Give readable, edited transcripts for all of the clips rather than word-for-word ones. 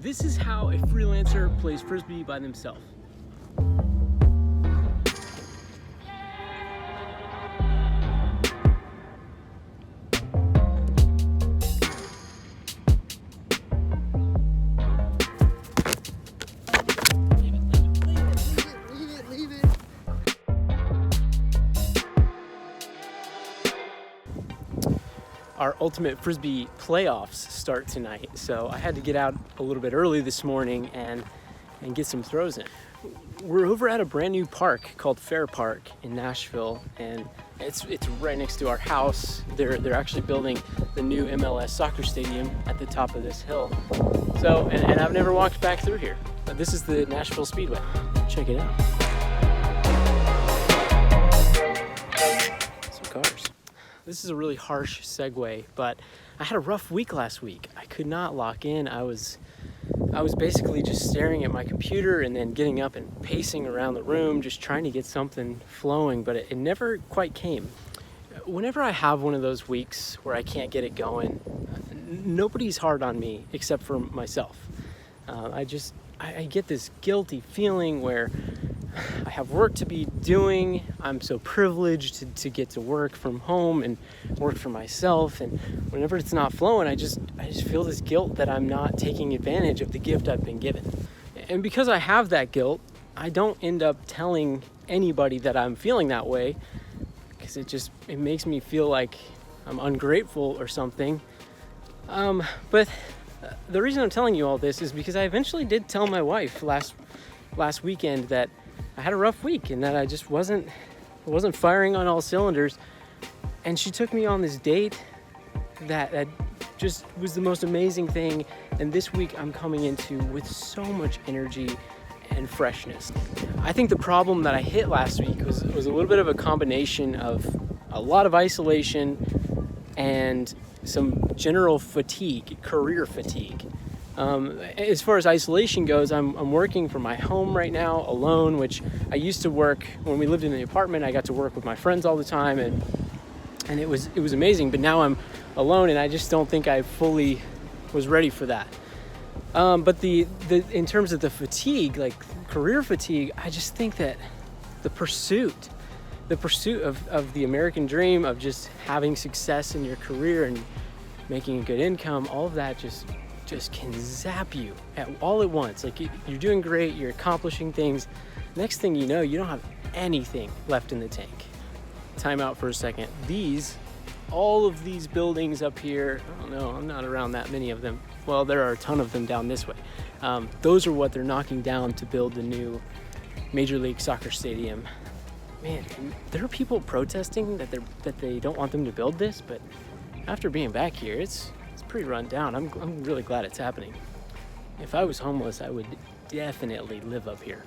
This is how a freelancer plays Frisbee by themselves. Our ultimate Frisbee playoffs start tonight, so I had to get out a little bit early this morning and get some throws in. We're over at a brand new park called Fair Park in Nashville, and it's right next to our house. They're actually building the new MLS soccer stadium at the top of this hill. So, and I've never walked back through here. This is the Nashville Speedway. Check it out. Some cars. This is a really harsh segue, but I had a rough week last week. I could not lock in. I was basically just staring at my computer and then getting up and pacing around the room, just trying to get something flowing, but it never quite came. Whenever I have one of those weeks where I can't get it going, nobody's hard on me except for myself. I get this guilty feeling where I have work to be doing. I'm so privileged to get to work from home and work for myself. And whenever it's not flowing, I just feel this guilt that I'm not taking advantage of the gift I've been given. And because I have that guilt, I don't end up telling anybody that I'm feeling that way, because it makes me feel like I'm ungrateful or something. But the reason I'm telling you all this is because I eventually did tell my wife last weekend that I had a rough week and that I just wasn't firing on all cylinders. And she took me on this date that just was the most amazing thing. And this week I'm coming into with so much energy and freshness. I think the problem that I hit last week was a little bit of a combination of a lot of isolation and some general fatigue, career fatigue. As far as isolation goes, I'm working from my home right now alone, which I used to work when we lived in the apartment. I got to work with my friends all the time, and it was amazing. But now I'm alone, and I just don't think I fully was ready for that. But the in terms of the fatigue, like career fatigue, I just think that the pursuit of the American dream, of just having success in your career and making a good income, all of that just can zap you all at once. Like you're doing great, you're accomplishing things. Next thing you know, you don't have anything left in the tank. Time out for a second. All of these buildings up here, I don't know, I'm not around that many of them. Well, there are a ton of them down this way. Those are what they're knocking down to build the new Major League Soccer stadium. Man, there are people protesting that they don't want them to build this, but after being back here, it's pretty run down. I'm really glad it's happening. If I was homeless, I would definitely live up here.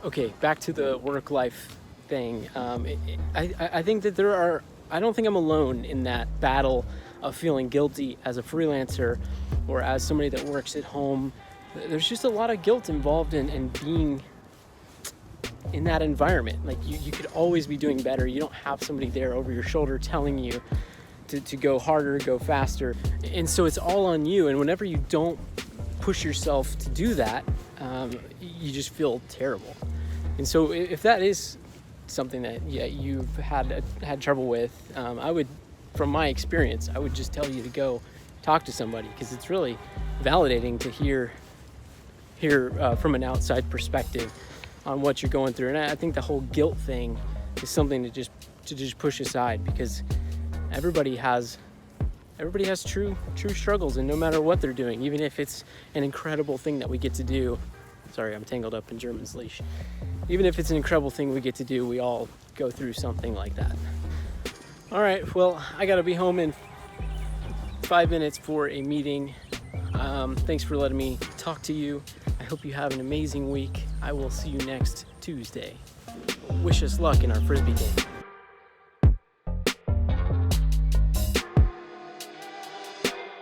Okay, back to the work-life thing. I think that I don't think I'm alone in that battle of feeling guilty as a freelancer or as somebody that works at home. There's just a lot of guilt involved in being in that environment. Like you could always be doing better. You don't have somebody there over your shoulder telling you to go harder, go faster. And so it's all on you. And whenever you don't push yourself to do that, you just feel terrible. And so if that is something that you've had trouble with, I would, from my experience, I would just tell you to go talk to somebody, because it's really validating to hear from an outside perspective on what you're going through. And I think the whole guilt thing is something to just push aside, because everybody has true struggles, and no matter what they're doing, even if it's an incredible thing that we get to do. Sorry, I'm tangled up in German's leash. Even if it's an incredible thing we get to do, we all go through something like that. All right, well, I gotta be home in 5 minutes for a meeting. Thanks for letting me talk to you. I hope you have an amazing week. I will see you next Tuesday. Wish us luck in our Frisbee game.